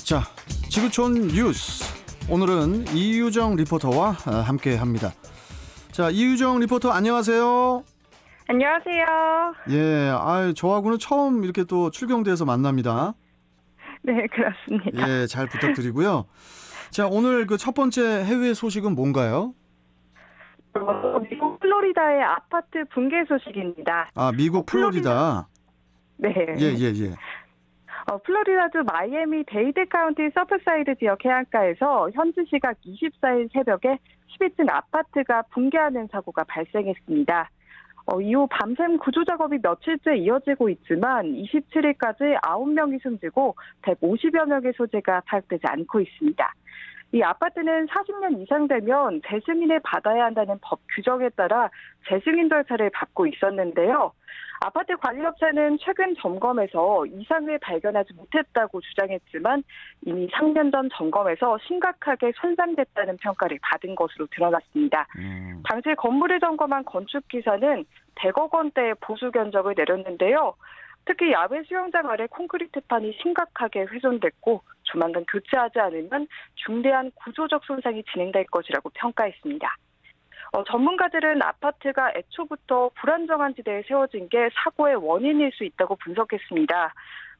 자, 지구촌 뉴스. 오늘은 이유정 리포터와 함께합니다. 자, 이유정 리포터 안녕하세요. 안녕하세요. 예, 저하고는 처음 이렇게 또 출경돼서 만납니다. 네, 그렇습니다. 예, 잘 부탁드리고요. 자, 오늘 그 첫 번째 해외 소식은 뭔가요? 미국 플로리다의 아파트 붕괴 소식입니다. 아, 미국 플로리다. 네. 예. 플로리다주 마이애미 데이드 카운티 서프사이드 지역 해안가에서 현지 시각 24일 새벽에 10층 아파트가 붕괴하는 사고가 발생했습니다. 이후 밤샘 구조 작업이 며칠째 이어지고 있지만 27일까지 9명이 숨지고 150여 명의 소재가 파악되지 않고 있습니다. 이 아파트는 40년 이상 되면 재승인을 받아야 한다는 법 규정에 따라 재승인 절차를 밟고 있었는데요. 아파트 관리업체는 최근 점검에서 이상을 발견하지 못했다고 주장했지만 이미 3년 전 점검에서 심각하게 손상됐다는 평가를 받은 것으로 드러났습니다. 당시 건물을 점검한 건축기사는 100억 원대의 보수 견적을 내렸는데요. 특히 야외 수영장 아래 콘크리트판이 심각하게 훼손됐고 조만간 교체하지 않으면 중대한 구조적 손상이 진행될 것이라고 평가했습니다. 전문가들은 아파트가 애초부터 불안정한 지대에 세워진 게 사고의 원인일 수 있다고 분석했습니다.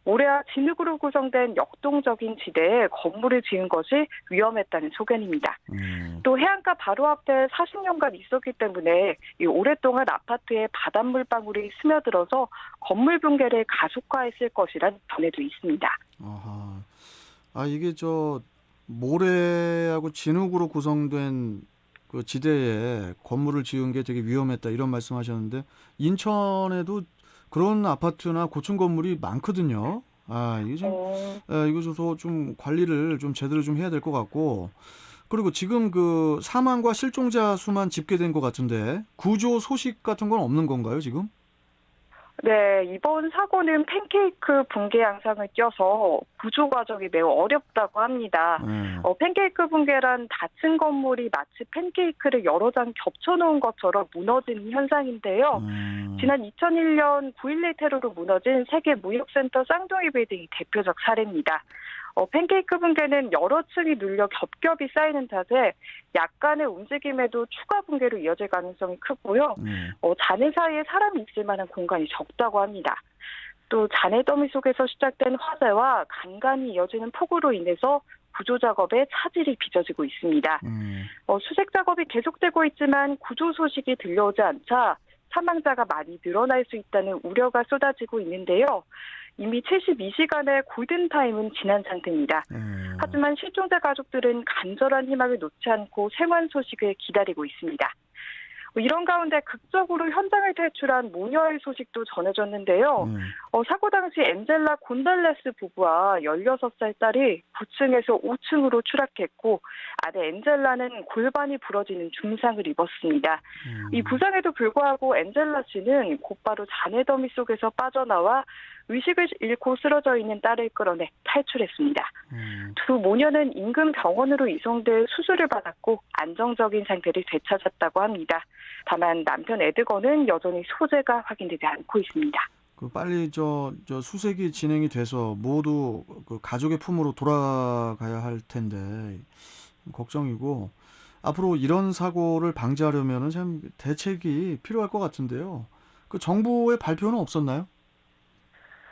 모래와 진흙으로 구성된 역동적인 지대에 건물을 지은 것이 위험했다는 소견입니다. 또 해안가 바로 앞에 40년간 있었기 때문에 오랫동안 아파트에 바닷물 방울이 스며들어서 건물 붕괴를 가속화했을 것이란 전해도 있습니다. 이게 모래하고 진흙으로 구성된 그 지대에 건물을 지은 게 되게 위험했다 이런 말씀하셨는데 인천에도 그런 아파트나 고층 건물이 많거든요. 이거 좀 관리를 좀 제대로 좀 해야 될 것 같고, 그리고 지금 그 사망과 실종자 수만 집계된 것 같은데 구조 소식 같은 건 없는 건가요, 지금? 네, 이번 사고는 팬케이크 붕괴 양상을 띄어서 구조 과정이 매우 어렵다고 합니다. 팬케이크 붕괴란 닫힌 건물이 마치 팬케이크를 여러 장 겹쳐놓은 것처럼 무너지는 현상인데요. 지난 2001년 9.11 테러로 무너진 세계무역센터 쌍둥이 빌딩이 대표적 사례입니다. 팬케이크 붕괴는 여러 층이 눌려 겹겹이 쌓이는 탓에 약간의 움직임에도 추가 붕괴로 이어질 가능성이 크고요. 잔해 사이에 사람이 있을 만한 공간이 적다고 합니다. 또 잔해 더미 속에서 시작된 화재와 간간히 이어지는 폭우로 인해서 구조 작업에 차질이 빚어지고 있습니다. 수색 작업이 계속되고 있지만 구조 소식이 들려오지 않자 사망자가 많이 늘어날 수 있다는 우려가 쏟아지고 있는데요. 이미 72시간의 골든타임은 지난 상태입니다. 하지만 실종자 가족들은 간절한 희망을 놓지 않고 생還 소식을 기다리고 있습니다. 이런 가운데 극적으로 현장을 탈출한 모녀의 소식도 전해졌는데요. 사고 당시 엔젤라 곤달레스 부부와 16살 딸이 9층에서 5층으로 추락했고 아내 엔젤라는 골반이 부러지는 중상을 입었습니다. 이 부상에도 불구하고 엔젤라 씨는 곧바로 잔해 더미 속에서 빠져나와 의식을 잃고 쓰러져 있는 딸을 끌어내 탈출했습니다. 두 모녀는 인근 병원으로 이송돼 수술을 받았고 안정적인 상태를 되찾았다고 합니다. 다만 남편 에드거는 여전히 소재가 확인되지 않고 있습니다. 빨리 수색이 진행이 돼서 모두 그 가족의 품으로 돌아가야 할 텐데 걱정이고, 앞으로 이런 사고를 방지하려면 참 대책이 필요할 것 같은데요. 그 정부의 발표는 없었나요?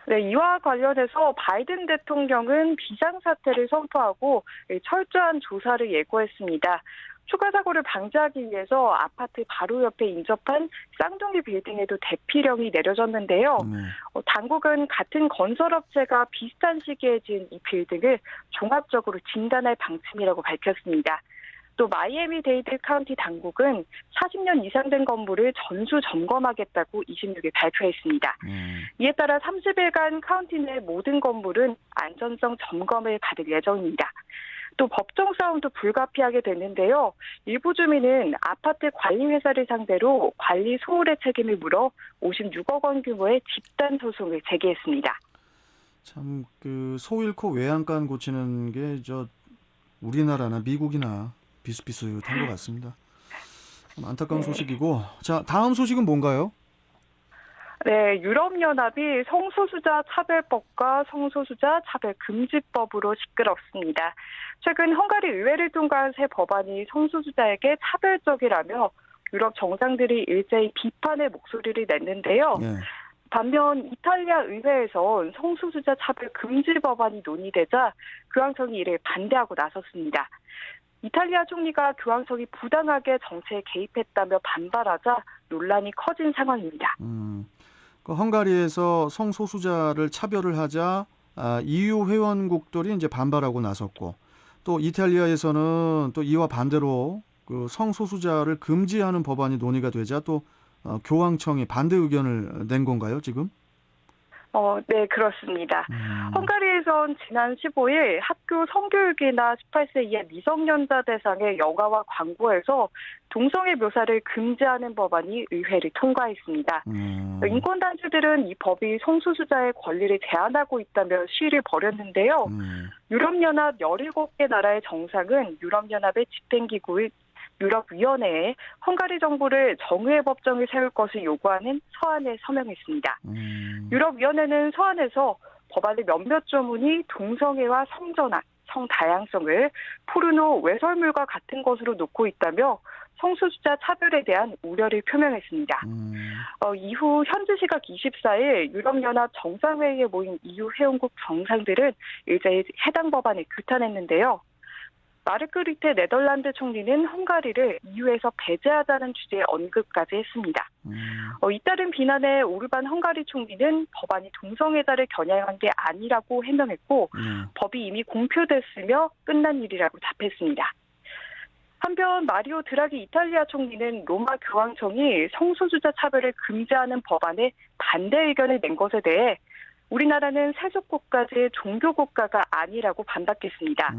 네, 이와 관련해서 바이든 대통령은 비상사태를 선포하고 철저한 조사를 예고했습니다. 추가 사고를 방지하기 위해서 아파트 바로 옆에 인접한 쌍둥이 빌딩에도 대피령이 내려졌는데요. 당국은 같은 건설업체가 비슷한 시기에 지은 이 빌딩을 종합적으로 진단할 방침이라고 밝혔습니다. 또 마이애미 데이드 카운티 당국은 40년 이상 된 건물을 전수 점검하겠다고 26일 발표했습니다. 이에 따라 30일간 카운티 내 모든 건물은 안전성 점검을 받을 예정입니다. 또 법정 싸움도 불가피하게 됐는데요. 일부 주민은 아파트 관리회사를 상대로 관리 소홀의 책임을 물어 56억 원 규모의 집단 소송을 제기했습니다. 참 소 잃고 외양간 고치는 게 우리나라나 미국이나 비슷비슷한 것 같습니다. 참 안타까운 소식이고, 자, 다음 소식은 뭔가요? 네, 유럽연합이 성소수자 차별법과 성소수자 차별금지법으로 시끄럽습니다. 최근 헝가리 의회를 통과한 새 법안이 성소수자에게 차별적이라며 유럽 정상들이 일제히 비판의 목소리를 냈는데요. 예. 반면 이탈리아 의회에선 성소수자 차별 금지 법안이 논의되자 교황청이 이를 반대하고 나섰습니다. 이탈리아 총리가 교황청이 부당하게 정치에 개입했다며 반발하자 논란이 커진 상황입니다. 그 헝가리에서 성소수자를 차별을 하자 EU 회원국들이 이제 반발하고 나섰고, 또 이탈리아에서는 또 이와 반대로 그 성소수자를 금지하는 법안이 논의가 되자 또 교황청이 반대 의견을 낸 건가요, 지금? 네, 그렇습니다. 헝가리에선 지난 15일 학교 성교육이나 18세 이하 미성년자 대상의 영화와 광고에서 동성애 묘사를 금지하는 법안이 의회를 통과했습니다. 인권단체들은 이 법이 성소수자의 권리를 제한하고 있다며 시위를 벌였는데요. 유럽연합 17개 나라의 정상은 유럽연합의 집행기구인 유럽위원회에 헝가리 정부를 정의의 법정을 세울 것을 요구하는 서한에 서명했습니다. 유럽위원회는 서한에서 법안의 몇몇 조문이 동성애와 성전환, 성다양성을 포르노, 외설물과 같은 것으로 놓고 있다며 성소수자 차별에 대한 우려를 표명했습니다. 이후 현지 시각 24일 유럽연합 정상회의에 모인 EU 회원국 정상들은 일제히 해당 법안을 규탄했는데요. 마르크 르테 네덜란드 총리는 헝가리를 EU에서 배제하자는 취지의 언급까지 했습니다. 잇따른 비난에 오르반 헝가리 총리는 법안이 동성애자를 겨냥한 게 아니라고 해명했고 법이 이미 공표됐으며 끝난 일이라고 답했습니다. 한편 마리오 드라기 이탈리아 총리는 로마 교황청이 성소수자 차별을 금지하는 법안에 반대 의견을 낸 것에 대해 우리나라는 세속국가제 종교국가가 아니라고 반박했습니다.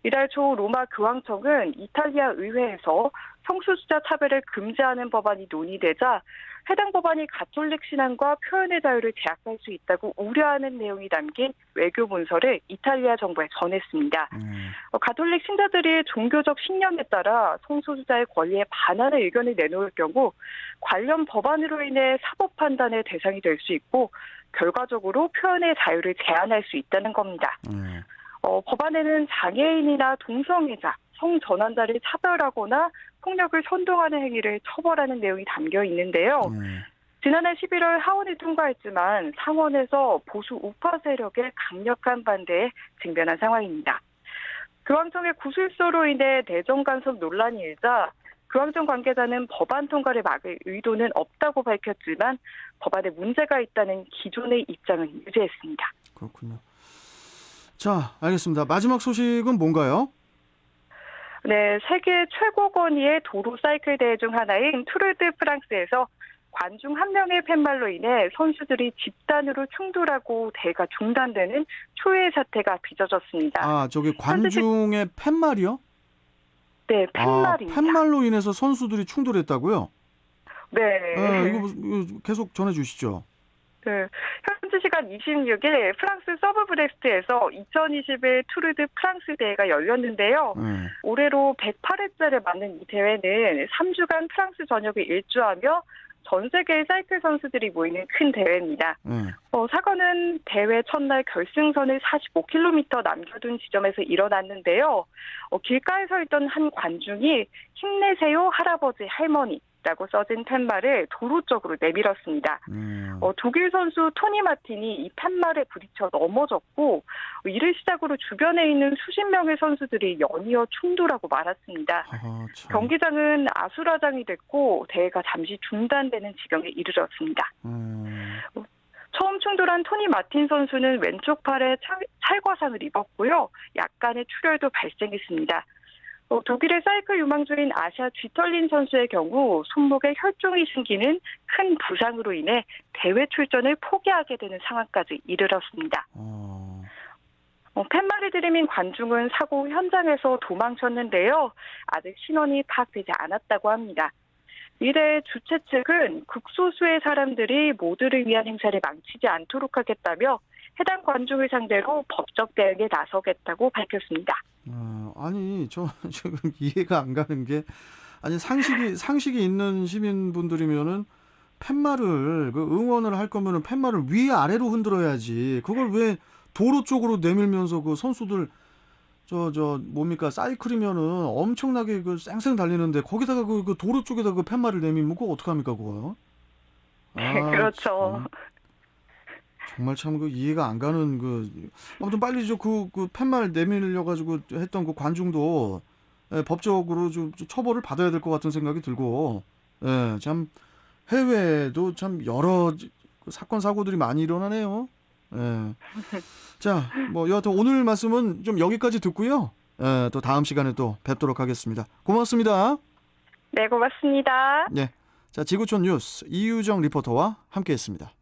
이달 초 로마 교황청은 이탈리아 의회에서 성소수자 차별을 금지하는 법안이 논의되자 해당 법안이 가톨릭 신앙과 표현의 자유를 제약할 수 있다고 우려하는 내용이 담긴 외교 문서를 이탈리아 정부에 전했습니다. 가톨릭 신자들이 종교적 신념에 따라 성소수자의 권리에 반하는 의견을 내놓을 경우 관련 법안으로 인해 사법 판단의 대상이 될 수 있고 결과적으로 표현의 자유를 제한할 수 있다는 겁니다. 법안에는 장애인이나 동성애자, 성전환자를 차별하거나 폭력을 선동하는 행위를 처벌하는 내용이 담겨 있는데요. 지난해 11월 하원이 통과했지만 상원에서 보수 우파 세력의 강력한 반대에 직면한 상황입니다. 교황청의 구술소로 인해 내정 간섭 논란이 일자 교황청 관계자는 법안 통과를 막을 의도는 없다고 밝혔지만 법안에 문제가 있다는 기존의 입장은 유지했습니다. 그렇군요. 자, 알겠습니다. 마지막 소식은 뭔가요? 네, 세계 최고 권위의 도로 사이클 대회 중 하나인 투르드 프랑스에서 관중 한 명의 팻말로 인해 선수들이 집단으로 충돌하고 대회가 중단되는 초유의 사태가 빚어졌습니다. 저기 관중의 팻말이요? 네, 팻말입니다. 팻말로 인해서 선수들이 충돌했다고요? 네. 이거 계속 전해주시죠. 네, 현지 시간 26일 프랑스 서브브레스트에서 2021 투르드 프랑스 대회가 열렸는데요. 올해로 108회째를 맞는 이 대회는 3주간 프랑스 전역을 일주하며 전 세계의 사이클 선수들이 모이는 큰 대회입니다. 사건은 대회 첫날 결승선을 45km 남겨둔 지점에서 일어났는데요. 길가에 서 있던 한 관중이 힘내세요 할아버지 할머니 라고 써진 팻말을 도로 쪽으로 내밀었습니다. 독일 선수 토니 마틴이 이 팻말에 부딪혀 넘어졌고 이를 시작으로 주변에 있는 수십 명의 선수들이 연이어 충돌하고 말았습니다. 경기장은 아수라장이 됐고 대회가 잠시 중단되는 지경에 이르렀습니다. 처음 충돌한 토니 마틴 선수는 왼쪽 팔에 찰과상을 입었고요. 약간의 출혈도 발생했습니다. 독일의 사이클 유망주인 아샤 쥐털린 선수의 경우 손목에 혈종이 생기는 큰 부상으로 인해 대회 출전을 포기하게 되는 상황까지 이르렀습니다. 팻말을 들이민 관중은 사고 현장에서 도망쳤는데요. 아직 신원이 파악되지 않았다고 합니다. 이래 주최 측은 극소수의 사람들이 모두를 위한 행사를 망치지 않도록 하겠다며 해당 관중을 상대로 법적 대응에 나서겠다고 밝혔습니다. 아니, 저 지금 이해가 안 가는 게, 아니 상식이 있는 시민분들이면은 팻말을 그 응원을 할 거면은 팻말을 위아래로 흔들어야지. 그걸 왜 도로 쪽으로 내밀면서 그 선수들 뭡니까 사이클이면은 엄청나게 그 쌩쌩 달리는데 거기다가 그 도로 쪽에다 그 팻말을 내밀면 그거 어떡합니까 그거? 그렇죠. 참, 정말 참 그 이해가 안 가는 아무튼 빨리 그 팻말 내밀려 가지고 했던 그 관중도 법적으로 좀 처벌을 받아야 될 것 같은 생각이 들고 참 해외에도 참 여러 사건 사고들이 많이 일어나네요. 예. 자, 뭐 여하튼 오늘 말씀은 좀 여기까지 듣고요. 또 다음 시간에 또 뵙도록 하겠습니다. 고맙습니다. 네, 고맙습니다. 네. 자, 지구촌 뉴스 이유정 리포터와 함께했습니다.